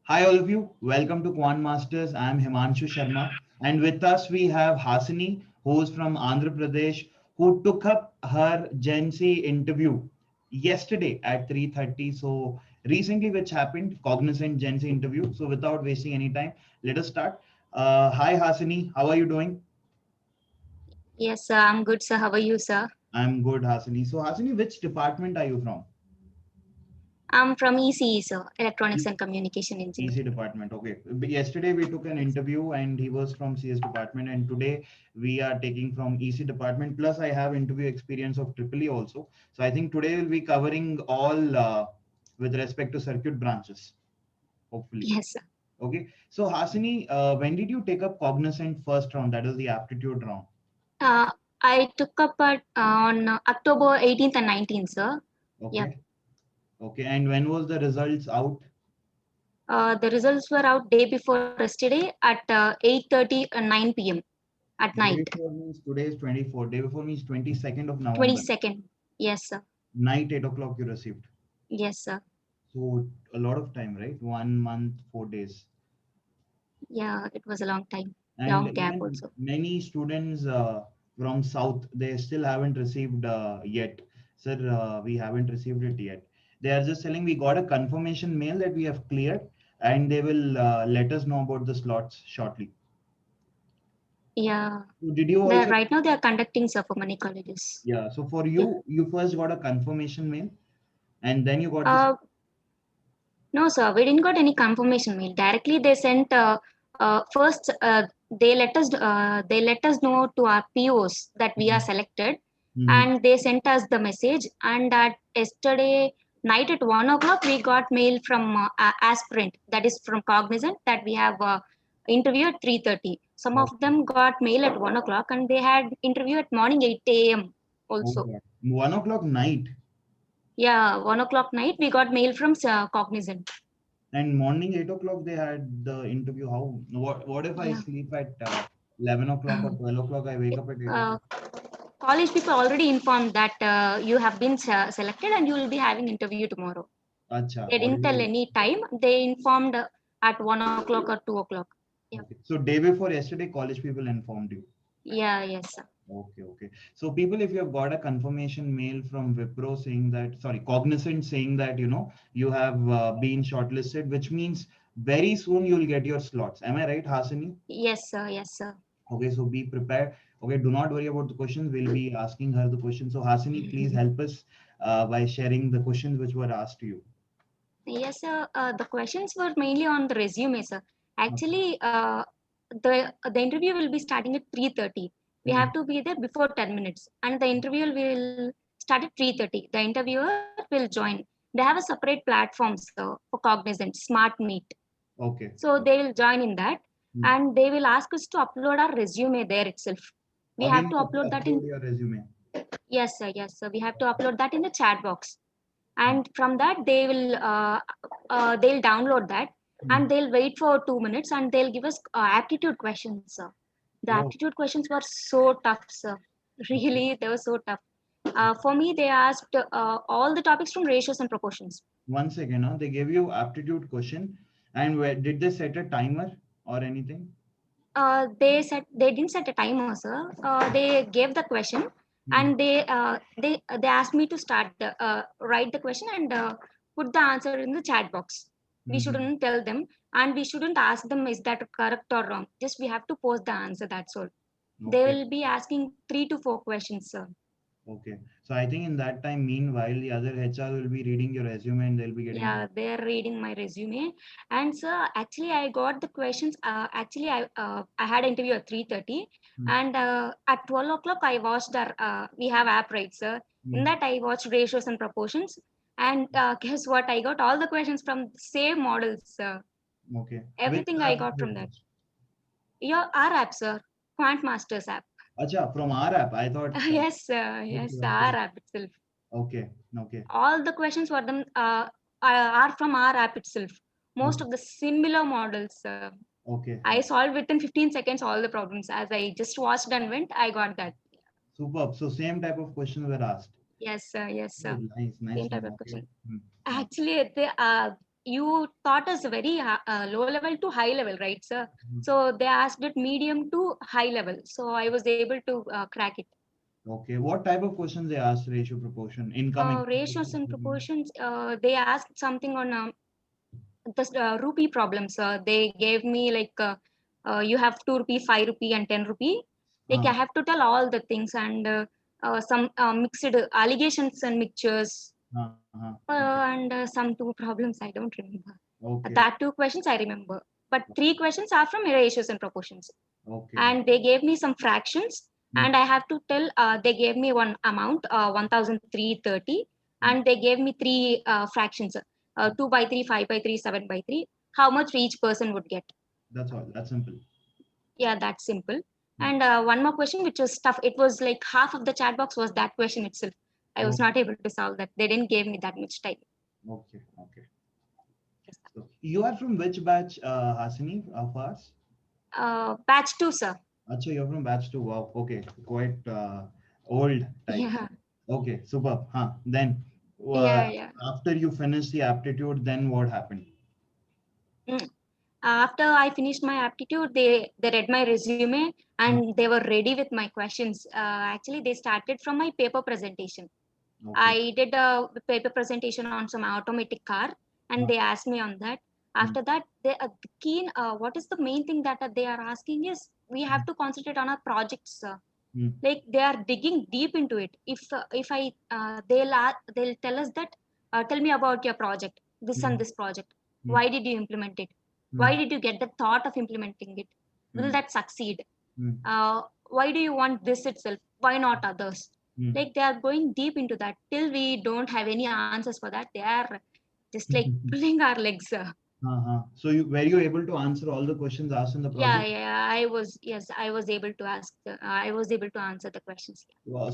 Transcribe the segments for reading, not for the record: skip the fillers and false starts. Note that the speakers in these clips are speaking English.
Hi, all of you. Welcome to Quant Masters. I'm Himanshu Sharma, and with us we have Hasini, who's from Andhra Pradesh, who took up her Gen Z interview yesterday at 3:30. So recently, which happened, Cognizant Gen Z interview. So without wasting any time, let us start. Hi, Hasini. How are you doing? Yes, sir, I'm good, sir. How are you, sir? I'm good, Hasini. So Hasini, which department are you from? I'm from ECE, sir, Electronics and Communication EC Engineering. department. Okay. Yesterday we took an interview and he was from CS department, and today we are taking from EC department. Plus, I have interview experience of Triple E also. So I think today we'll be covering all with respect to circuit branches, hopefully. Yes, sir. Okay. So Hasini, when did you take up Cognizant first round? That is the aptitude round. Uh, I took up on October 18th and 19th, sir. Yep. Okay. Okay. And when was the results out? The results were out day before yesterday at 8:30 and 9 p.m. at Day night. before means today is 24. Day before means 22nd of November. 22nd. Yes, sir. Night 8 o'clock you received. Yes, sir. So a lot of time, right? 1 month, 4 days. Yeah, it was a long time, And long gap even also. many students from South, they still haven't received yet. Sir, we haven't received it yet. They are just telling we got a confirmation mail that we have cleared and they will let us know about the slots shortly. Yeah. So did you The, also, right now they are conducting, sir, for many colleges. yeah, so for Yeah. you first got a confirmation mail and then you got this. Uh, No, sir, we didn't got any confirmation mail. Directly, they sent first. They let us know to our POs that we are selected, Mhm. and they sent us the message. And at yesterday night at 1 o'clock, we got mail from Aspirant, that is from Cognizant, that we have interview at 3:30. Some of Okay. them got mail at 1 o'clock, and they had interview at morning 8 a.m. Oh also. God. 1 o'clock night. Yeah, 1 o'clock night we got mail from Cognizant. And morning 8 o'clock they had the interview. How? What if I Yeah. sleep at 11 o'clock or 12 o'clock? I wake up at 8 o'clock. uh, College people already informed that you have been selected and you will be having interview tomorrow. Acha, They didn't tell already. any time. They informed at 1 o'clock or 2 o'clock. Yeah. Okay. So day before yesterday, college people informed you. Yeah. Yes, sir. Okay, okay. So people, if you have got a confirmation mail from Wipro saying that, sorry, Cognizant saying that, you have been shortlisted, which means very soon you'll get your slots. Am I right, Hasini? Yes, sir. Yes, sir. Okay, so be prepared. Okay, do not worry about the questions. We'll be asking her the questions. So Hasini, please help us by sharing the questions which were asked to you. Yes, sir. The questions were mainly on the resume, sir. Okay. Actually, the interview will be starting at 3:30. We Hmm. have to be there before 10 minutes, and the interview will start at 3:30. The interviewer will join. They have a separate platform, sir, for Cognizant Smart Meet. Okay. So they will join in that, Hmm. and they will ask us to upload our resume there itself. We have Again, to you have to upload that in. upload your resume. Yes, sir. Yes, sir. We have to upload that in the chat box, and from that they'll download that, Hmm. and they'll wait for 2 minutes, and they'll give us aptitude questions, sir. The Oh, aptitude questions were so tough, sir. okay. Really, they were so tough. For me, they asked all the topics from ratios and proportions. One second, huh? They gave you aptitude question, and where did they set a timer or anything? They didn't set a timer, sir. They gave the question, Hmm. and they asked me to start write the question and put the answer in the chat box. We Hmm. shouldn't tell them, and we shouldn't ask them is that correct or wrong. Just we have to post the answer. That's all. They Okay. will be asking 3 to 4 questions, sir. Okay. So I think in that time, meanwhile, the other HR will be reading your resume and they'll be getting Yeah, the. they're reading my resume, and sir, actually, I got the questions. Actually, I had an interview at 3:30, Hmm. and at 12 o'clock, I watched our. We have app, right, sir? In Hmm. that, I watched ratios and proportions, and guess what? I got all the questions from the same models, sir. Okay. Which Everything I app got was from that. it? Your our app, sir, Quant Masters app. Acha, from our app. I thought. Yes, sir. Okay, Yes, okay. our app itself. Okay. Okay. All the questions for them are from our app itself. Most Okay. of the similar models. Okay. I solved within 15 seconds all the problems as I just watched and went. I got that. Superb. So same type of questions were asked. Yes, sir. Yes, Oh, sir. nice, nice Same to type know. of Okay. question. Hmm. Actually, you taught us very low level to high level, right, sir? So they asked it medium to high level. So I was able to crack it. Okay. What type of questions they asked? Ratio, proportion, incoming. Ratios and proportions. They asked something on the rupee problems. They gave me like you have 2 rupee, 5 rupee, and 10 rupee. Like I have to tell all the things and some mixed allegations and mixtures. Okay. And some two problems I don't remember. Okay. That two questions I remember, but three questions are from ratios and proportions. Okay. And they gave me some fractions, and I have to tell. They gave me one amount, 1,330, and they gave me three fractions, 2/3, 5/3, 7/3. How much each person would get? That's all. That's simple. Yeah, that's simple. And one more question, which was tough. It was like half of the chat box was that question itself. I was not able to solve that. They didn't give me that much time. Okay. Okay. So you are from which batch, Hasini, of us? Batch 2, sir. Acha, you're from batch 2. Wow. Okay. Quite old type. Yeah. Okay. Super. Huh. Then Yeah. after you finish the aptitude, then what happened? After I finished my aptitude, they read my resume and they were ready with my questions. Actually, they started from my paper presentation. Okay. I did a paper presentation on some automatic car, and they asked me on that. After that, they keen. What is the main thing that they are asking is we have to concentrate on our projects. Like they are digging deep into it. If I they'll tell us that tell me about your project, this and this project. Why did you implement it? Why did you get the thought of implementing it? Will that succeed? Why do you want this itself? Why not others? Like they are going deep into that. Till we don't have any answers for that, they are just like pulling our legs. So were you able to answer all the questions asked in the project? Yeah. I was able to ask. I was able to answer the questions.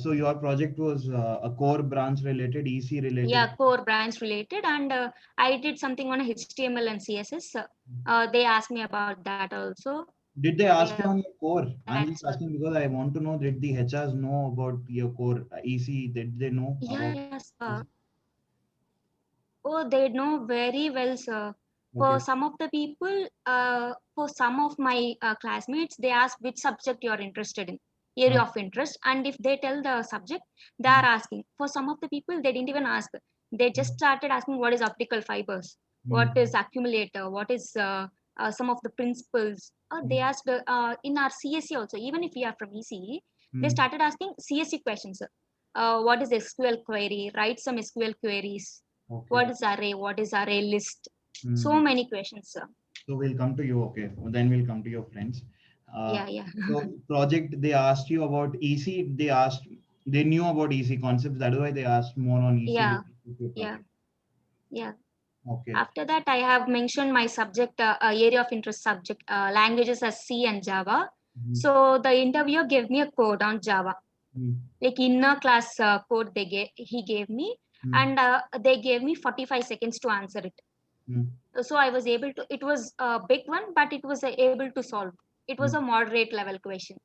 So your project was a core branch related, EC related? Yeah, core branch related, and I did something on HTML and CSS. They asked me about that also. Did they ask you on your core? I'm just asking because I want to know, did the HRs know about your core EC? Did they know about? Yes. Oh, they know very well, sir. For Okay. some of the people, for some of my classmates, they ask which subject you are interested in, area of interest, and if they tell the subject, they are asking. For some of the people, they didn't even ask. They just started asking what is optical fibers, what is accumulator, what is some of the principles. They asked in our CSE also, even if we are from ECE, they started asking CSE questions. What is SQL query? Write some SQL queries. Okay. What is array? What is array list? So many questions, sir. So we'll come to you. Okay. Then we'll come to your friends. Yeah. So project, they asked you about EC. They knew about EC concepts. That's why they asked more on EC. Yeah. Okay. After that, I have mentioned my subject, area of interest subject, languages as C and Java. So the interviewer gave me a code on Java, like inner class code he gave me, and they gave me 45 seconds to answer it. So I was able to. It was a big one, but it was able to solve. It was a moderate level question.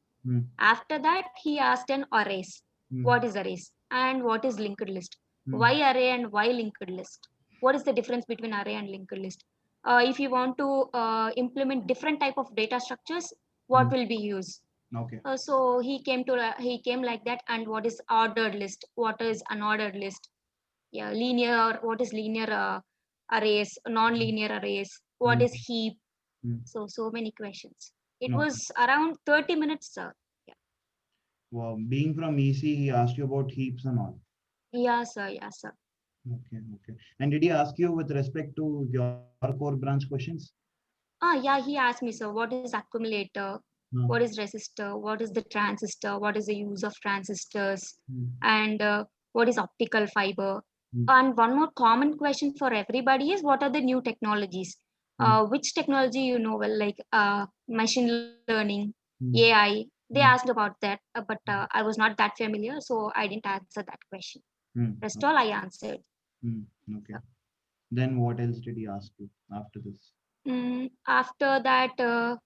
After that, he asked an arrays. What is arrays and what is linked list? Why array and why linked list? What is the difference between array and linked list? If you want to implement different type of data structures, what will be used? Okay. So he came like that. And what is ordered list? What is unordered list? Yeah, linear. What is linear arrays? Non-linear arrays. What is heap? So many questions. It was around 30 minutes, sir. Yeah. Wow. Being from EC, he asked you about heaps and all. Yeah, sir. Okay. And did he ask you with respect to your core branch questions? Yeah, he asked me, sir, what is accumulator? What is resistor? What is the transistor? What is the use of transistors? And what is optical fiber? And one more common question for everybody is, what are the new technologies? Which technology you know well, like machine learning, AI? They asked about that, but I was not that familiar, so I didn't answer that question. Rest all I answered. Okay. Then what else did he ask you after this? After that,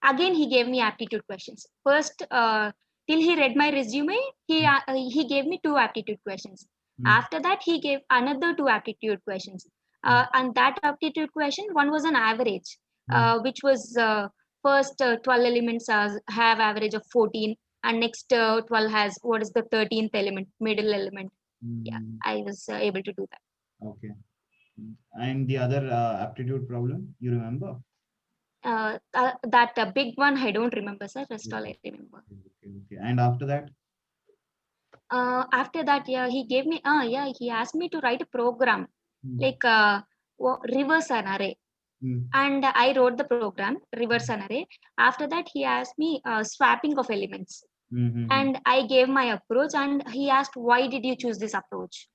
again he gave me aptitude questions. First, till he read my resume, he gave me 2 aptitude questions. After that, he gave another 2 aptitude questions. And that aptitude question, one was an average, which was first 12 elements have average of 14, and next 12 has what is the 13th element, middle element. Yeah, I was able to do that. Okay. And the other aptitude problem, you remember? That big one, I don't remember, sir. Rest all I remember. Okay. And after that? After that, yeah, he gave me, he asked me to write a program, like reverse an array. And I wrote the program, reverse an array. After that, he asked me swapping of elements. And I gave my approach, and he asked, why did you choose this approach?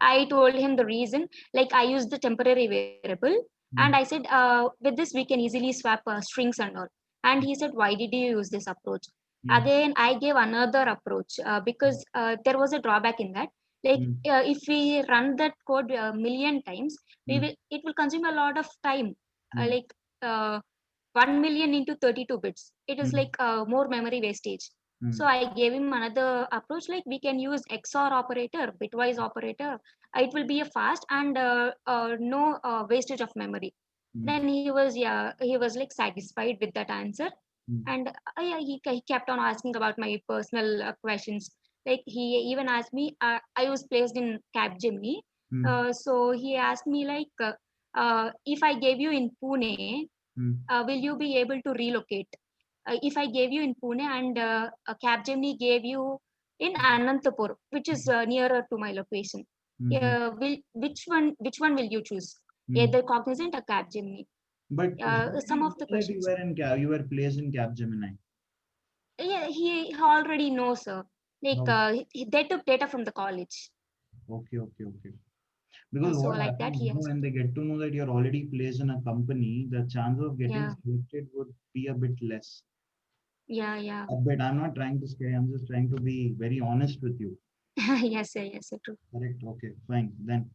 I told him the reason, like I used the temporary variable, and I said, with this we can easily swap strings and all. And he said, why did you use this approach? Again, I gave another approach because there was a drawback in that. Like if we run that code a million times, it will consume a lot of time. Like 1 million into 32 bits. It is like more memory wastage. So I gave him another approach, like we can use XOR operator, bitwise operator. It will be a fast and no wastage of memory. Then he was like satisfied with that answer, and he kept on asking about my personal questions. Like he even asked me, I was placed in Capgemini, so he asked me like, if I gave you in Pune, will you be able to relocate? If I gave you in Pune and Capgemini gave you in Anantapur, which is nearer to my location, which one will you choose? Either Cognizant or Capgemini. But Some of the questions. You were placed in Capgemini. Yeah, he already knows, sir. Like they took data from the college. Okay. Because So what like that, happens, when they get to know that you're already placed in a company, the chance of getting selected would be a bit less. Yeah. But I'm not trying to scare. I'm just trying to be very honest with you. Yes, sir, true. Correct. Okay, fine. Then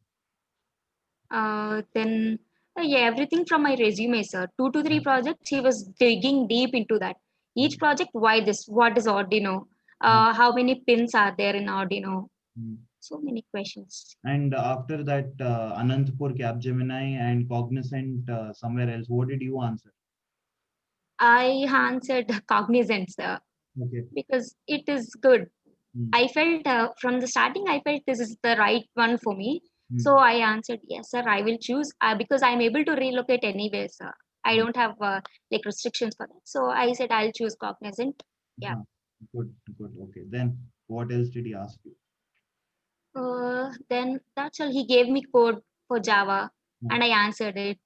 Everything from my resume, sir. 2 to 3 projects, he was digging deep into that. Each project, why this? What is Arduino? How many pins are there in Arduino? So many questions. And after that, Anantapur, Capgemini, and Cognizant somewhere else, what did you answer? I answered Cognizant, sir. Okay. Because it is good. I felt from the starting, I felt this is the right one for me. So I answered, yes, sir, I will choose because I'm able to relocate anywhere, sir. I don't have like restrictions for that. So I said, I'll choose Cognizant. Yeah. Good. Okay. Then what else did he ask you? Then that's all. He gave me code for Java and I answered it.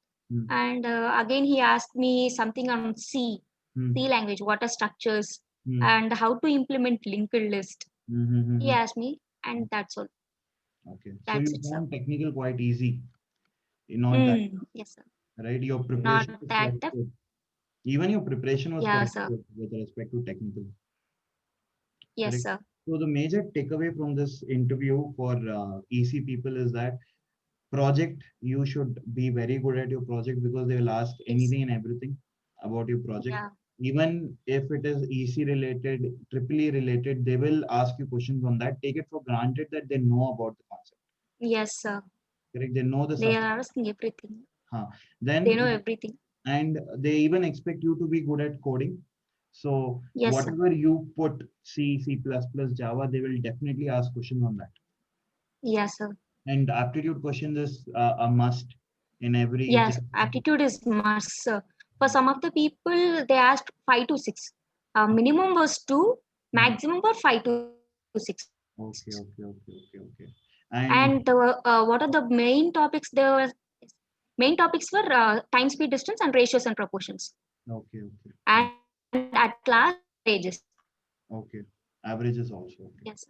And again, he asked me something on C language, what are structures, and how to implement linked list. He asked me, and that's all. Okay. So you found technical quite easy. Not that. Yes, sir. Right? Your preparation Not was that quite tough. good. Even your preparation was quite sir. good with respect to technical. Yes, Correct? sir. So the major takeaway from this interview for EC people is that project, you should be very good at your project because they will ask anything and everything about your project. Yeah. Even if it is EC related, EEE related, they will ask you questions on that. Take it for granted that they know about the concept. Yes, sir. Correct? They know the They are asking everything. Then they know everything. And they even expect you to be good at coding. So yes, whatever sir. you put, C, C++, Java, they will definitely ask questions on that. Yes, sir. And aptitude questions is a must in every. Yes, aptitude is must, sir. For some of the people, they asked 5 to 6. Minimum was 2, maximum was 5 to 6. Okay. And what are the main topics? There were main topics were time, speed, distance, and ratios and proportions. Okay. And at last, averages. Okay, averages also. Okay. Yes.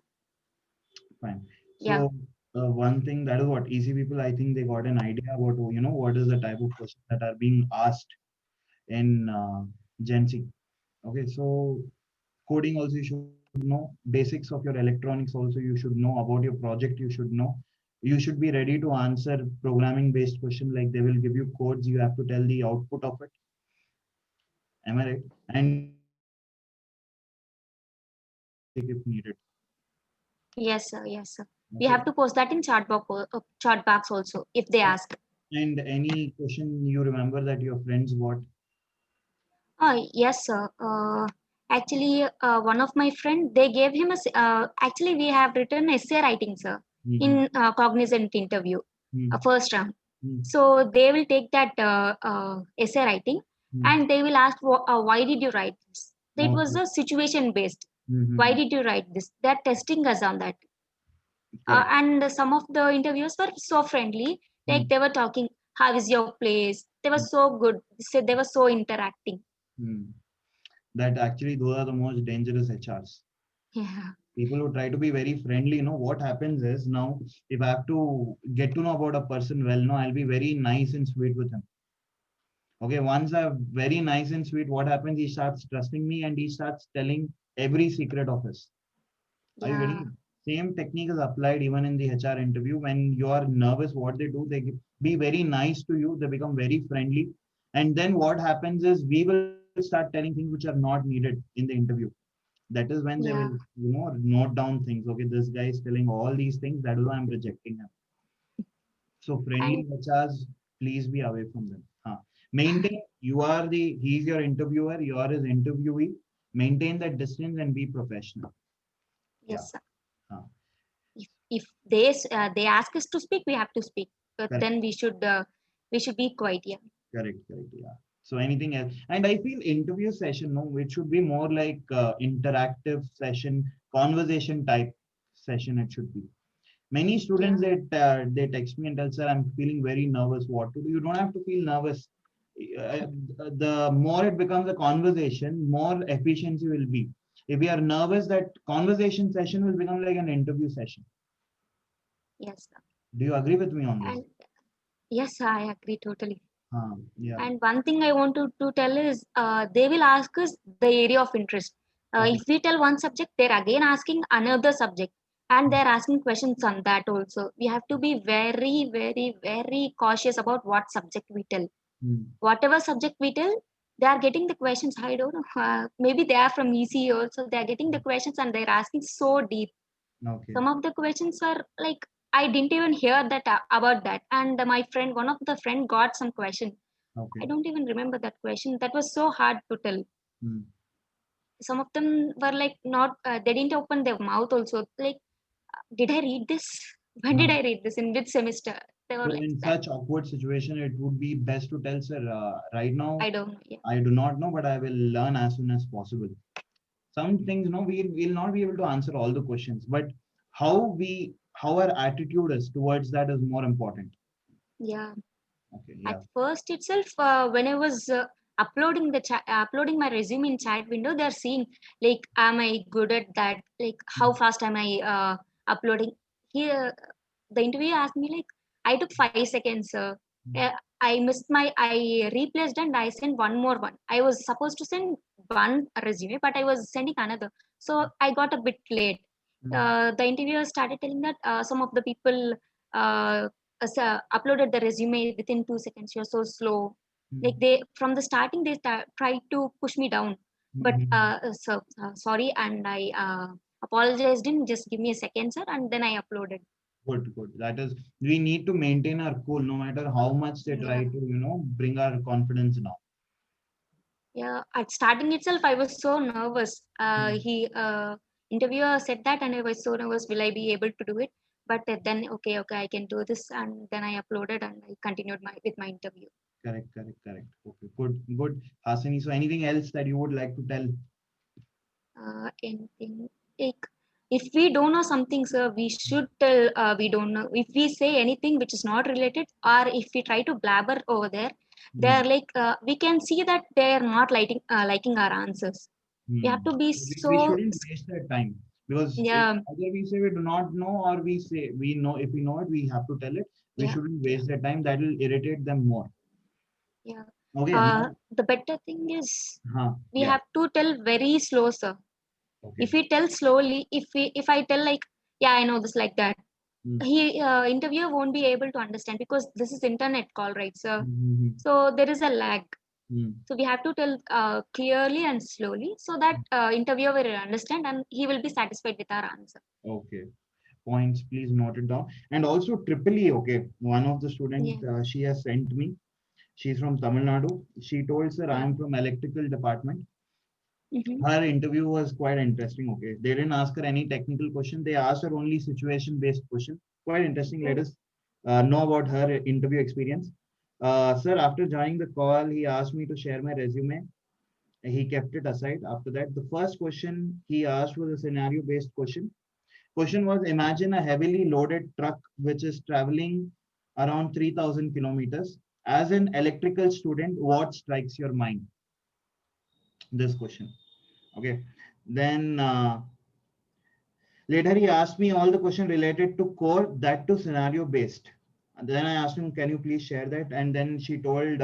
Fine. So one thing, that is what easy people, I think they got an idea about what is the type of questions that are being asked in Gen Z. Okay, so coding also you should know, basics of your electronics also you should know, about your project you should know. You should be ready to answer programming based question, like they will give you codes, you have to tell the output of it. Am I right? And if needed. Yes, sir. Okay. We have to post that in chat box also if they ask. And any question you remember that your friends got? Yes, sir. Actually, one of my friend, they gave him actually we have written essay writing, sir, Mm-hmm. in Cognizant interview, first round. Mm-hmm. So they will take that essay writing, and they will ask, why did you write this? It was Okay. a situation based. Why Mm-hmm. did you write this? They're testing us on that. Correct. And some of the interviewers were so friendly. Like Mm-hmm. they were talking, how is your place? They were so good. They said they were so interacting. That actually those are the most dangerous HRs. Yeah. People who try to be very friendly, what happens is, now if I have to get to know about a person well, no, I'll be very nice and sweet with him. Okay, once I'm very nice and sweet, what happens? He starts trusting me and he starts telling every secret of his. Are you Yeah. getting it? Same technique is applied even in the HR interview. When you are nervous, what they do, be very nice to you. They become very friendly. And then what happens is we will start telling things which are not needed in the interview. That is when they will, Yeah. note down things. Okay, this guy is telling all these things. That is why I'm rejecting him. So And friendly HRs, please be away from them. Maintain, he's your interviewer, you are his interviewee. Maintain that distance and be professional. Yeah. yes, sir. Huh. If they ask us to speak, we have to speak. But Correct. then we should be quiet. Yeah. Correct. Correct. Yeah. So anything else? And I feel interview session, no, it should be more like interactive session, conversation type session. It should be. Many Yeah. students they text me and tell, sir, I'm feeling very nervous. What to do? You don't have to feel nervous. The more it becomes a conversation, more efficiency will be. If we are nervous, that conversation session will become like an interview session. Yes, sir. Do you agree with me on this? And yes, sir, I agree totally. Yeah. And one thing I want to tell is they will ask us the area of interest. If Okay. we tell one subject, they're again asking another subject, and they're asking questions on that also. We have to be very, very, very cautious about what subject we tell. Hmm. Whatever subject we tell, they are getting the questions. I don't know. Maybe they are from EC also. They are getting the questions and they're asking so deep. Okay. Some of the questions were like I didn't even hear that about that. And my friend, one of the friend, got some question. I Okay. don't even remember that question. That was so hard to tell. Hmm. Some of them were like not. They didn't open their mouth also. Like, did I read this? When did Huh. I read this? In which semester? They were So like in that. such awkward situation, it would be best to tell, sir, right now, I don't know. Yeah. I do not know, but I will learn as soon as possible. Some things, no, we will not be able to answer all the questions, but how our attitude is towards that is more important. Yeah. Okay. At Yeah. first itself, when I was uploading my resume in chat window, they're seeing like, am I good at that? Like, how fast am I uploading? Here, the interviewer asked me like, I took 5 seconds. I replaced and I sent one more one. I was supposed to send one resume, but I was sending another, so I got a bit late. The interviewer started telling that some of the people uh, uploaded the resume within 2 seconds. You're so slow. Like they from the starting they tried to push me down, but Mhm. sorry, and I apologized him. Just give me a second, sir, and then I uploaded. Good, good. That is, we need to maintain our cool no matter how much they Yeah, try to, bring our confidence down. yeah. At starting itself, I was so nervous. Mm. He interviewer said that, and I was so nervous. Will I be able to do it? But then, okay, I can do this, and then I uploaded and I continued my interview. Correct, correct, correct. Okay, good, good. Hasini, so anything else that you would like to tell? Anything like if we don't know something, sir, we should tell we don't know. If we say anything which is not related, or if we try to blabber over there, they're Hmm. like we can see that they're not liking our answers. We Hmm. have to be We so shouldn't waste that time because yeah, either we say we do not know or we say we know. If we know it, we have to tell it. We yeah, shouldn't yeah, waste that time. That will irritate them more. yeah. Okay, now, The better thing is we yeah, have to tell very slow, sir. okay. If we tell slowly, if I tell like, yeah, I know this, like that, Hmm. he interviewer won't be able to understand because this is internet call, right, sir? Hmm. So there is a lag. Hmm. So we have to tell clearly and slowly so that interviewer will understand and he will be satisfied with our answer. Okay. points. Please note it down. And also Triple E, okay. One of the students Yeah. she has sent me. She's from Tamil Nadu. She told, sir, I am from electrical department. Her interview was quite interesting. Okay, they didn't ask her any technical question. They asked her only situation-based question. Quite interesting. Let us know about her interview experience. Sir, after joining the call, he asked me to share my resume. He kept it aside. After that, the first question he asked was a scenario-based question. Question was: imagine a heavily loaded truck which is traveling around 3,000 kilometers. As an electrical student, what strikes your mind? This question. Okay. Then later he asked me all the question related to core, that to scenario based. And then I asked him, can you please share that? And then she told,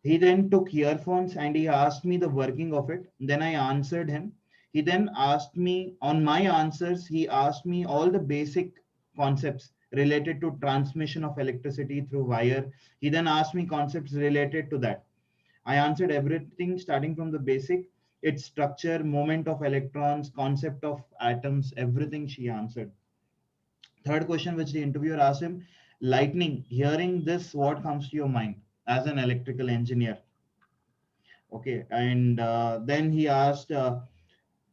he then took earphones and he asked me the working of it. Then I answered him. He then asked me, on my answers, he asked me all the basic concepts related to transmission of electricity through wire. He then asked me concepts related to that. I answered everything starting from the basic, its structure, movement of electrons, concept of atoms, everything she answered. Third question, which the interviewer asked him: lightning, hearing this, what comes to your mind as an electrical engineer? Okay, and then he asked,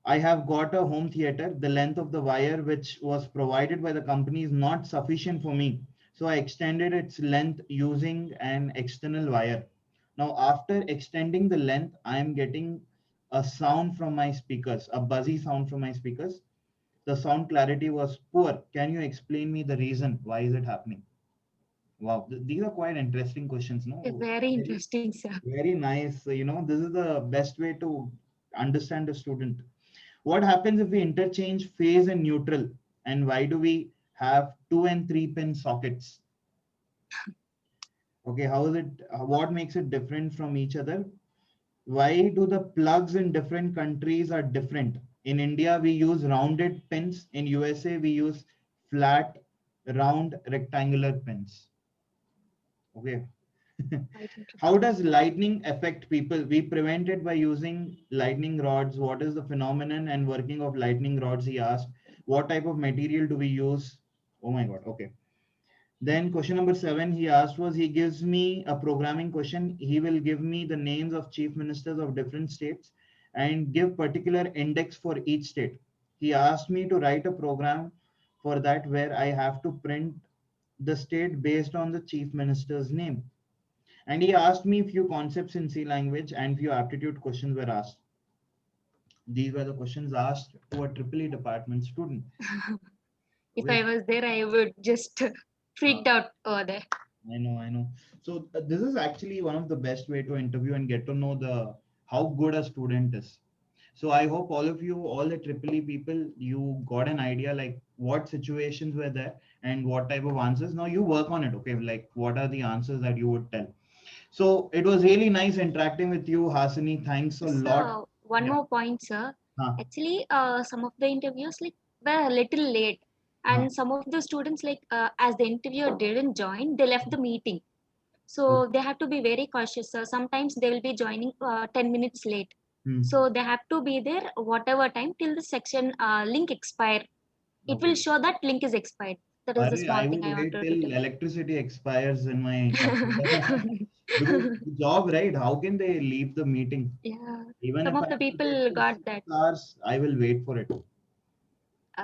I have got a home theater. The length of the wire which was provided by the company is not sufficient for me. So I extended its length using an external wire. Now, after extending the length, I am getting a sound from my speakers, a buzzy sound from my speakers. The sound clarity was poor. Can you explain me the reason? Why is it happening? Wow, these are quite interesting questions, no? Very interesting, sir. Very nice. So, this is the best way to understand a student. What happens if we interchange phase and neutral? And why do we have 2 and 3 pin sockets? Okay, how is it? What makes it different from each other? Why do the plugs in different countries are different? In India, we use rounded pins. In USA, we use flat, round, rectangular pins. Okay. How does lightning affect people? We prevent it by using lightning rods. What is the phenomenon and working of lightning rods? He asked. What type of material do we use? Oh my God. Okay. Then question number 7, he asked was, he gives me a programming question. He will give me the names of chief ministers of different states and give particular index for each state. He asked me to write a program for that where I have to print the state based on the chief minister's name. And he asked me few concepts in C language and few aptitude questions were asked. These were the questions asked to a EEE department student. If I was there, I would just freaked out over there. I know. So this is actually one of the best way to interview and get to know how good a student is. So I hope all of you, all the EEE people, you got an idea like what situations were there and what type of answers. Now you work on it, okay? Like what are the answers that you would tell? So it was really nice interacting with you, Hasini. Thanks a lot. One more point, sir. Actually, some of the interviews were a little late, and some of the students as the interviewer didn't join, they left the meeting. So they have to be very cautious, sir. Sometimes they will be joining 10 minutes late. So they have to be there whatever time till the section link expire. It will show that link is expired. That is the small thing I would wait wanted till to tell. electricity expires in my because the job, right? How can they leave the meeting? Yeah, Even some if of I the have to wait people for got 6 that. hours, I will wait for it.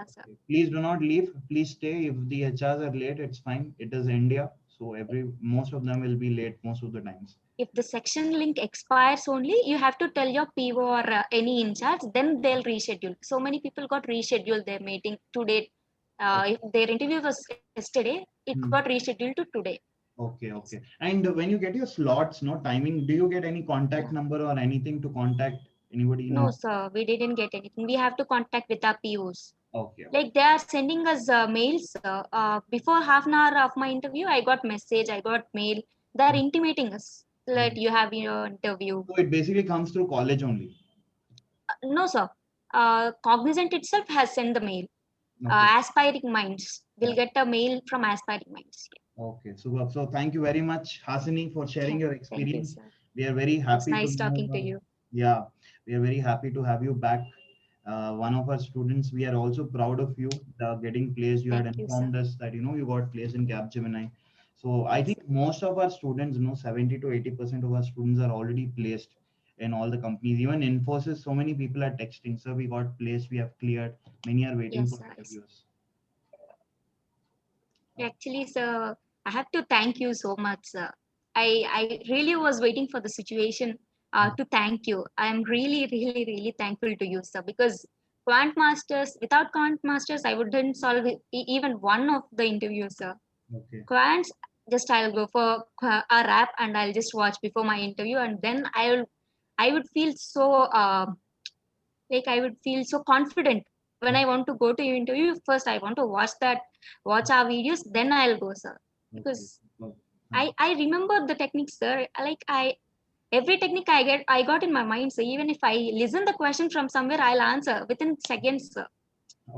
Sir. Please do not leave. Please stay. If the HRs are late, it's fine. It is India, so most of them will be late most of the times. If the section link expires only, you have to tell your PO or any in charge, then they'll reschedule. So many people got rescheduled their meeting today. If their interview was yesterday, it got rescheduled to today. Okay. And when you get your slots, no timing, do you get any contact number or anything to contact anybody? No, sir, we didn't get anything. We have to contact with our POs. Okay. Like they are sending us mails. Before half an hour of my interview, I got message, I got mail. They are intimating us that you have your interview. So it basically comes through college only. No, sir. Cognizant itself has sent the mail. Aspiring Minds. We'll get a mail from Aspiring Minds. Okay, super. So thank you very much, Hasini, for sharing your experience. Thank you, sir. We are very happy It's nice to know. talking to you. Yeah, we are very happy to have you back. One of our students, we are also proud of you getting placed. You had Thank you, sir. informed us that you got placed in Capgemini. So I Yes, think most of our students, 70 to 80% of our students are already placed in all the companies. Even Infosys, so many people are texting, "Sir, we got placed, we have cleared." Many are waiting yes, for sir. interviews. Actually, sir, I have to thank you so much, sir. I really was waiting for the situation to thank you. I am really, really, really thankful to you, sir, because Quant Masters, without Quant Masters, I wouldn't solve even one of the interviews, sir. Okay. Quants, just I'll go for a rap and I'll just watch before my interview, and then I would feel so like I would feel so confident when I want to go to your interview. First, I want to watch our videos, then I'll go, sir. Okay. Because Oh, I remember the techniques, sir. Like every technique I got in my mind. So even if I listen the question from somewhere, I'll answer within seconds, sir.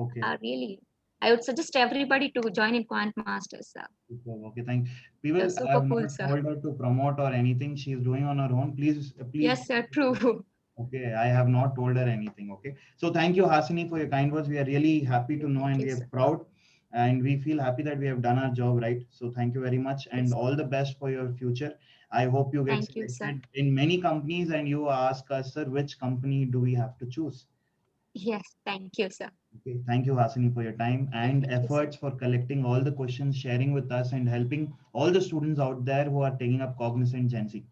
okay. Really, I would suggest everybody to join in Quant Masters, sir. Super. Okay. Thank. They're People, I super have cool, not sir. told her to promote or anything. She is doing on her own. Please. Yes, sir. True. Okay, I have not told her anything. Okay, so thank you, Hasini, for your kind words. We are really happy to know, Thank and you, we are sir. proud, and we feel happy that we have done our job right. So thank you very much, and Yes. all the best for your future. I hope you get Thank you, sir. selected in many companies, and you ask us, sir, which company do we have to choose? Yes, thank you, sir. Okay, thank you, Hasini, for your time and Thank you, sir. efforts for collecting all the questions, sharing with us, and helping all the students out there who are taking up Cognizant Gen Z.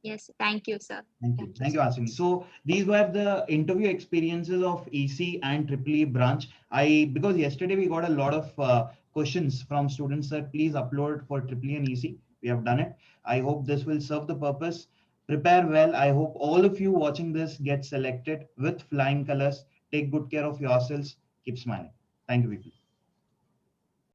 Yes, thank you, sir. Thank you. Thank you Thank you, so Asini. much. So these were the interview experiences of EC and Triple E branch. Because yesterday we got a lot of questions from students that please upload for Triple E and EC. We have done it. I hope this will serve the purpose. Prepare well. I hope all of you watching this get selected with flying colors. Take good care of yourselves. Keep smiling. Thank you, people.